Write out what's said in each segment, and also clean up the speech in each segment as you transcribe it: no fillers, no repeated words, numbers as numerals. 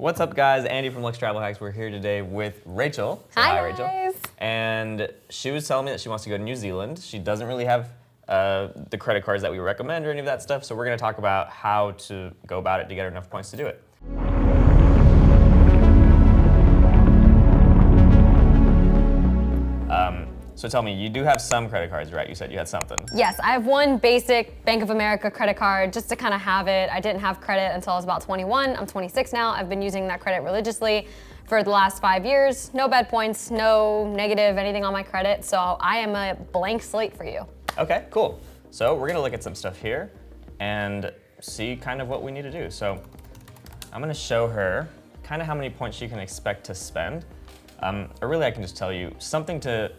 What's up, guys? Andy from Lux Travel Hacks. We're here today with Rachel. So hi, Rachel. guys. And she was telling me that she wants to go to New Zealand. She doesn't really have the credit cards that we recommend or any of that stuff, so we're going to talk about how to go about it to get her enough points to do it. So tell me, you do have some credit cards, right? You said you had something. Yes, I have one basic Bank of America credit card just to kind of have it. I didn't have credit until I was about 21. I'm 26 now. I've been using that credit religiously for the last 5 years. No bad points, no negative anything on my credit. So I am a blank slate for you. Okay, cool. So we're gonna look at some stuff here and see kind of what we need to do. So I'm gonna show her kind of how many points she can expect to spend. Or really I can just tell you something to,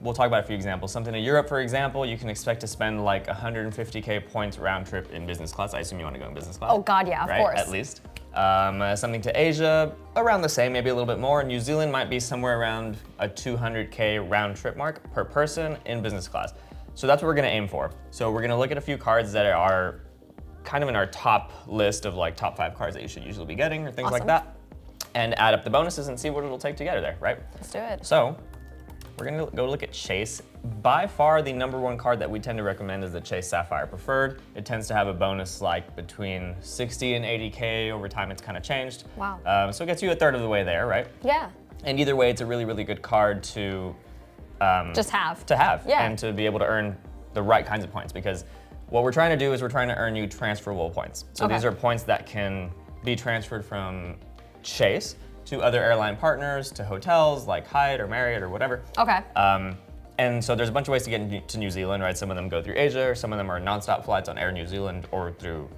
we'll talk about a few examples. Something to Europe, for example, you can expect to spend like 150K points round trip in business class. I assume you want to go in business class. Oh God, yeah, of right? course. At least. Something to Asia, around the same, maybe a little bit more. New Zealand might be somewhere around a 200K round trip mark per person in business class. So that's what we're gonna aim for. So we're gonna look at a few cards that are kind of in our top list of like top 5 cards that you should usually be getting or things Awesome. like that, and add up the bonuses and see what it'll take to get her there, right? Let's do it. So we're gonna go look at Chase. By far, the #1 card that we tend to recommend is the Chase Sapphire Preferred. It tends to have a bonus like between 60 and 80K. Over time, it's kind of changed. Wow. So it gets you a third of the way there, right? Yeah. And either way, it's a really, really good card to Just have. Yeah. and to be able to earn the right kinds of points, because what we're trying to do is we're trying to earn you transferable points. So Okay. these are points that can be transferred from Chase to other airline partners, to hotels like Hyatt or Marriott or whatever. Okay. And so there's a bunch of ways to get to New Zealand, right? Some of them go through Asia, or some of them are nonstop flights on Air New Zealand or through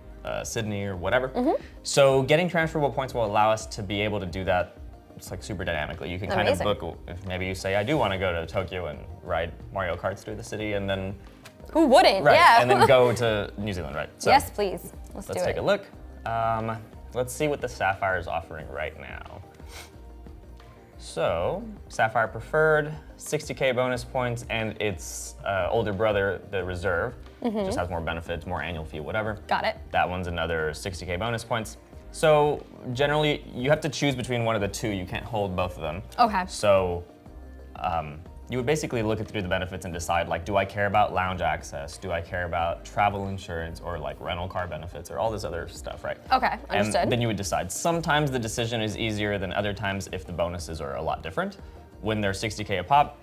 Sydney or whatever. Mm-hmm. So getting transferable points will allow us to be able to do that. It's like super dynamically. You can kind of Amazing. book, if maybe you say, I do want to go to Tokyo and ride Mario Karts through the city, and then, Who wouldn't? right, Yeah. and then go to New Zealand, right? So Yes, please. Let's do it. let's take a look. Let's see what the Sapphire is offering right now. So, Sapphire Preferred, 60K bonus points, and its older brother, the Reserve, just has more benefits, more annual fee, whatever. Got it. That one's another 60K bonus points. So, generally, you have to choose between one of the two. You can't hold both of them. Okay. So, you would basically look through the benefits and decide, like, do I care about lounge access? Do I care about travel insurance or like rental car benefits or all this other stuff, right? Okay, understood. And then you would decide. Sometimes the decision is easier than other times if the bonuses are a lot different. When they're 60K a pop,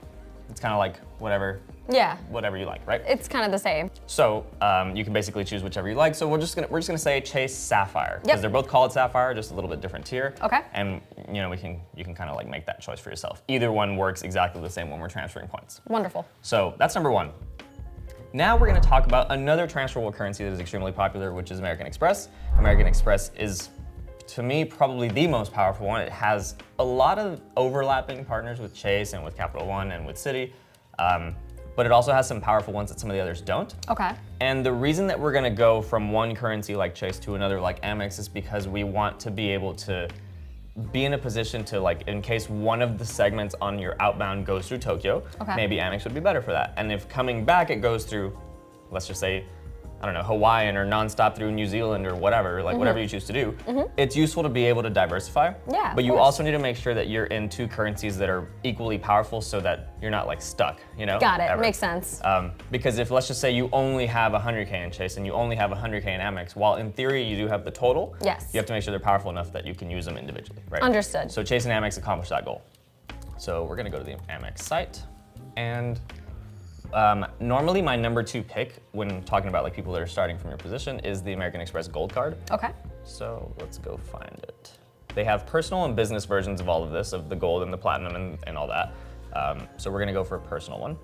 it's kind of like whatever you like, right? It's kind of the same. So you can basically choose whichever you like. So we're just gonna say Chase Sapphire, because Yep. they're both called Sapphire, just a little bit different tier. Okay. And you know you can kind of like make that choice for yourself. Either one works exactly the same when we're transferring points. Wonderful. So that's #1. Now we're gonna talk about another transferable currency that is extremely popular, which is American Express. American Express is, to me, probably the most powerful one. It has a lot of overlapping partners with Chase and with Capital One and with Citi, but it also has some powerful ones that some of the others don't. Okay. And the reason that we're gonna go from one currency like Chase to another like Amex is because we want to be able to be in a position to, like, in case one of the segments on your outbound goes through Tokyo, Okay. maybe Amex would be better for that. And if coming back it goes through, let's just say, I don't know, Hawaiian or nonstop through New Zealand or whatever, like whatever you choose to do, it's useful to be able to diversify. Yeah, But of you course. also need to make sure that you're in 2 currencies that are equally powerful so that you're not like stuck, you know? Got it. ever. Makes sense. Because if, let's just say, you only have 100K in Chase and you only have 100K in Amex, while in theory you do have the total, Yes. you have to make sure they're powerful enough that you can use them individually, right? Understood. So Chase and Amex accomplish that goal. So we're gonna go to the Amex site, and normally my #2 pick when talking about like people that are starting from your position is the American Express Gold Card. Okay. So let's go find it. They have personal and business versions of all of this, of the gold and the platinum and all that. So we're gonna go for a personal one.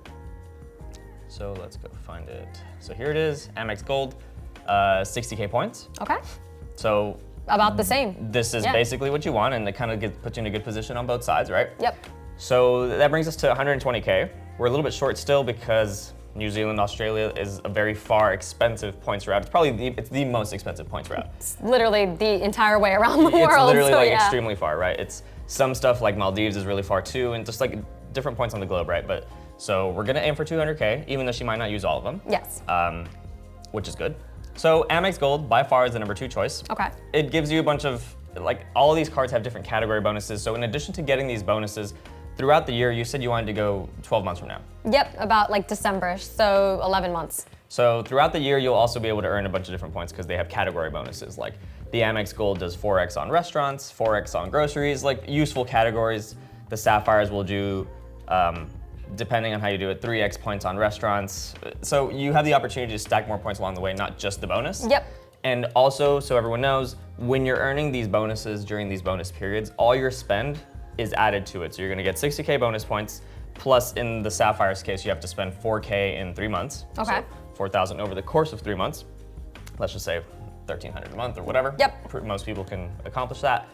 So let's go find it. So here it is, Amex Gold, 60K points. Okay. So About the same. this is Yeah. basically what you want, and it kind of puts you in a good position on both sides, right? Yep. So that brings us to 120K. We're a little bit short still because New Zealand, Australia is a very far expensive points route. It's probably it's the most expensive points route. It's literally the entire way around the world. It's literally so like yeah. extremely far, right? It's some stuff like Maldives is really far too, and just like different points on the globe, right? But so we're gonna aim for 200K, even though she might not use all of them. Yes. Which is good. So Amex Gold by far is the #2 choice. Okay. It gives you a bunch of like all of these cards have different category bonuses. So in addition to getting these bonuses throughout the year, you said you wanted to go 12 months from now. Yep, about like December, so 11 months. So throughout the year, you'll also be able to earn a bunch of different points because they have category bonuses. Like the Amex Gold does 4x on restaurants, 4x on groceries, like useful categories. The Sapphires will do, depending on how you do it, 3x points on restaurants. So you have the opportunity to stack more points along the way, not just the bonus. Yep. And also, so everyone knows, when you're earning these bonuses during these bonus periods, all your spend is added to it. So you're gonna get 60K bonus points, plus in the Sapphire's case, you have to spend 4K in 3 months. Okay. So 4,000 over the course of 3 months. Let's just say 1,300 a month or whatever. Yep. Most people can accomplish that.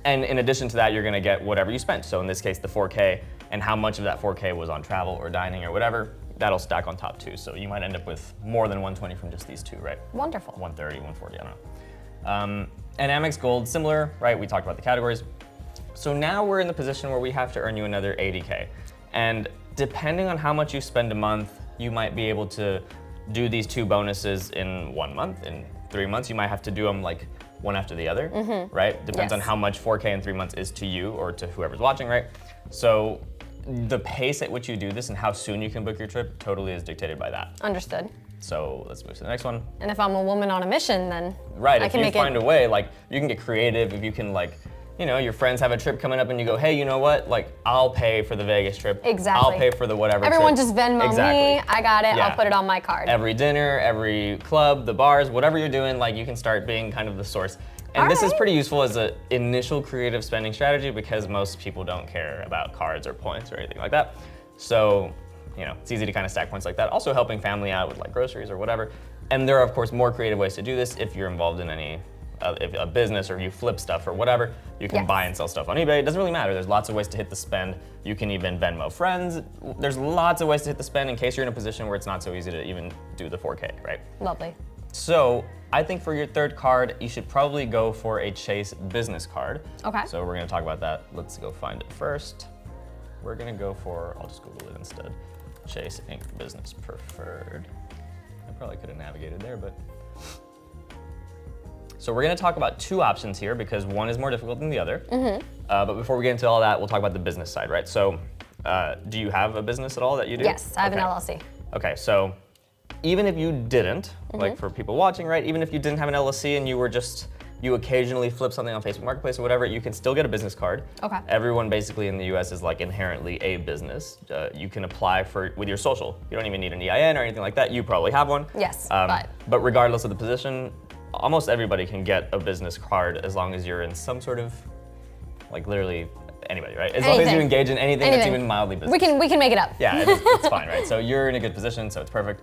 And in addition to that, you're gonna get whatever you spent. So in this case, the 4K, and how much of that 4K was on travel or dining or whatever, that'll stack on top too. So you might end up with more than 120 from just these two, right? Wonderful. 130, 140, I don't know. And Amex Gold, similar, right? We talked about the categories. So now we're in the position where we have to earn you another 80K. And depending on how much you spend a month, you might be able to do these two bonuses in 1 month. In 3 months, you might have to do them like one after the other, right? Depends on how much 4K in 3 months is to you or to whoever's watching, right? So the pace at which you do this and how soon you can book your trip totally is dictated by that. Understood. So let's move to the next one. And if I'm a woman on a mission, then right, I can if make you find a way, like you can get creative, if you can like, you know, your friends have a trip coming up and you go, hey, you know what? Like, I'll pay for the Vegas trip. Exactly. I'll pay for the whatever Everyone trip. just Venmo me, I got it, I'll put it on my card. Every dinner, every club, the bars, whatever you're doing, like you can start being kind of the source. And this is pretty useful as an initial creative spending strategy because most people don't care about cards or points or anything like that. So, you know, it's easy to kind of stack points like that. Also helping family out with like groceries or whatever. And there are of course more creative ways to do this if you're involved in any if a business or you flip stuff or whatever, you can buy and sell stuff on eBay. It doesn't really matter. There's lots of ways to hit the spend. You can even Venmo friends. There's lots of ways to hit the spend in case you're in a position where it's not so easy to even do the 4K, right? Lovely. So I think for your third card, you should probably go for a Chase business card. Okay. So we're gonna talk about that. Let's go find it first. We're gonna go for, I'll just Google it instead, Chase Inc. Business Preferred. I probably could have navigated there, but. So we're gonna talk about two options here because one is more difficult than the other. But before we get into all that, we'll talk about the business side, right? So do you have a business at all that you do? Yes, I have an LLC. Okay, so even if you didn't, like for people watching, right? Even if you didn't have an LLC and you were just, you occasionally flip something on Facebook Marketplace or whatever, you can still get a business card. Okay. Everyone basically in the US is like inherently a business. You can apply for with your social. You don't even need an EIN or anything like that. You probably have one. Yes, but regardless of the position, almost everybody can get a business card as long as you're in some sort of, like literally anybody, right? As long as you engage in anything that's even mildly business. We can make it up. Yeah, it's fine, right? So you're in a good position, so it's perfect.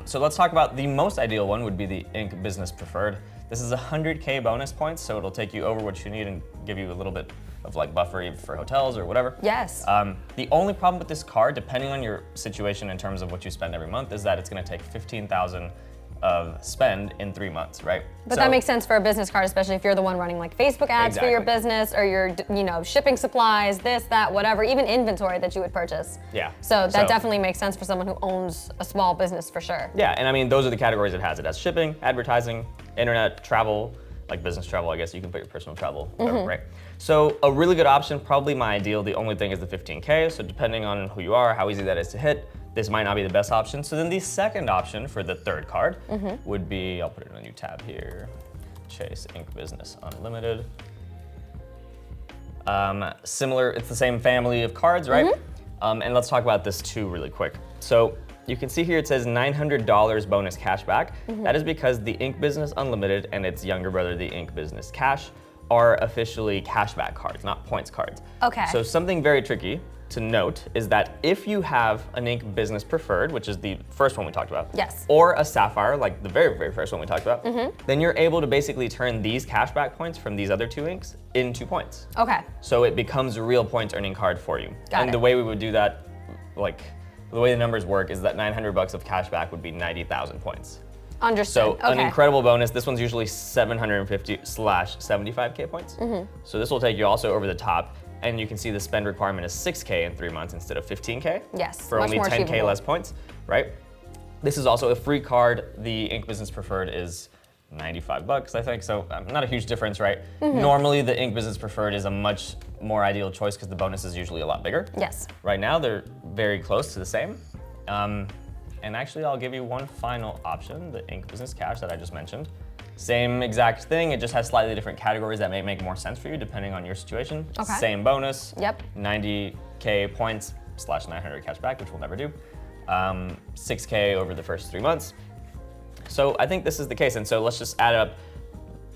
So let's talk about the most ideal one would be the Inc. Business Preferred. This is 100K bonus points, so it'll take you over what you need and give you a little bit of like buffer for hotels or whatever. Yes. The only problem with this card, depending on your situation in terms of what you spend every month, is that it's gonna take 15,000 of spend in 3 months, right? But that makes sense for a business card, especially if you're the one running like Facebook ads for your business or your, you know, shipping supplies, this, that, whatever, even inventory that you would purchase. Yeah. So that definitely makes sense for someone who owns a small business for sure. Yeah, and I mean, those are the categories it has. It has shipping, advertising, internet, travel, like business travel, I guess you can put your personal travel, whatever, right? So a really good option, probably my ideal, the only thing is the 15K. So depending on who you are, how easy that is to hit, this might not be the best option. So then the second option for the third card would be, I'll put it in a new tab here, Chase Inc. Business Unlimited. Similar, it's the same family of cards, right? And let's talk about this too really quick. So you can see here it says $900 bonus cash back. That is because the Inc. Business Unlimited and its younger brother, the Inc. Business Cash, are officially cashback cards, not points cards. Okay. So something very tricky to note is that if you have an Inc. Business Preferred, which is the first one we talked about, or a Sapphire, like the very, very first one we talked about, then you're able to basically turn these cashback points from these other two Incs into points. Okay. So it becomes a real points earning card for you. Got it. The way we would do that, like the way the numbers work is that 900 bucks of cashback would be 90,000 points. Understood. So an incredible bonus. This one's usually 750/75K points. So this will take you also over the top. And you can see the spend requirement is 6K in 3 months instead of 15K. Yes, for only 10K achievable. less points, right? This is also a free card. The Inc. Business Preferred is $95, I think. So not a huge difference, right? Normally, the Ink Business Preferred is a much more ideal choice because the bonus is usually a lot bigger. Yes. Right now, they're very close to the same. And actually, I'll give you one final option, the Ink Business Cash that I just mentioned. Same exact thing, it just has slightly different categories that may make more sense for you depending on your situation. Okay. Same bonus. Yep. 90K points / 900 cash back, which we'll never do. 6K over the first 3 months. So I think this is the case, and so let's just add it up.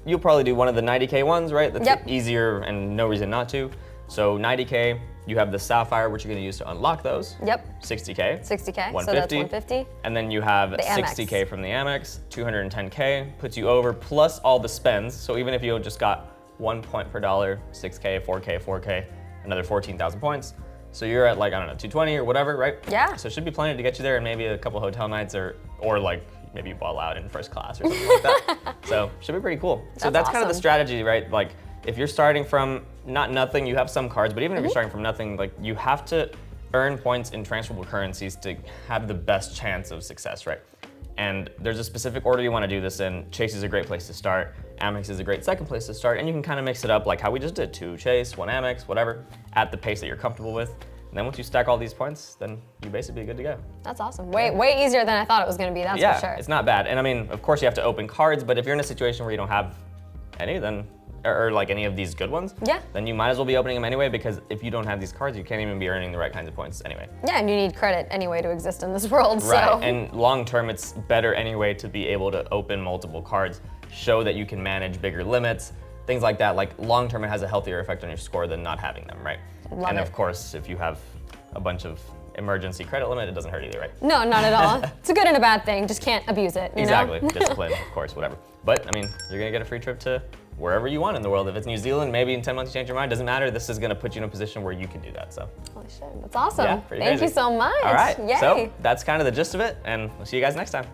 You'll probably do one of the 90K ones, right? That's Yep. easier and no reason not to. So 90K, you have the Sapphire, which you're gonna use to unlock those. Yep. 60K. 60K. 150. So that's 150. And then you have The Amex. 60K from the Amex, 210K, puts you over, plus all the spends. So even if you just got 1 point per dollar, 6K, 4K, 4K, another 14,000 points. So you're at like, I don't know, 220 or whatever, right? Yeah. So it should be plenty to get you there and maybe a couple hotel nights or like maybe you ball out in first class or something like that. So should be pretty cool. So that's kind of the awesome. strategy, right? Like if you're starting from not nothing, you have some cards, but even if you're starting from nothing, like you have to earn points in transferable currencies to have the best chance of success, right? And there's a specific order you want to do this in. Chase is a great place to start. Amex is a great second place to start, and you can kind of mix it up like how we just did, 2 Chase, 1 Amex, whatever, at the pace that you're comfortable with. And then once you stack all these points, then you basically good to go. That's awesome. Way easier than I thought it was going to be, that's Yeah, for sure. it's not bad. And I mean, of course you have to open cards, but if you're in a situation where you don't have any, then, or like any of these good ones, Yeah. then you might as well be opening them anyway, because if you don't have these cards, you can't even be earning the right kinds of points anyway. Yeah, and you need credit anyway to exist in this world, Right, so. and long term, it's better anyway to be able to open multiple cards, show that you can manage bigger limits, things like that. Like long term, it has a healthier effect on your score than not having them, right? Love and it. of course, if you have a bunch of emergency credit limit, it doesn't hurt either, right? No, not at all. It's a good and a bad thing, just can't abuse it, you Exactly, know? discipline, of course, whatever. But I mean, you're gonna get a free trip to wherever you want in the world. If it's New Zealand, maybe in 10 months you change your mind, doesn't matter. This is gonna put you in a position where you can do that, so. Holy shit, that's awesome. Yeah, pretty Thank crazy. you so much. All right, Yay. so that's kind of the gist of it, and we'll see you guys next time.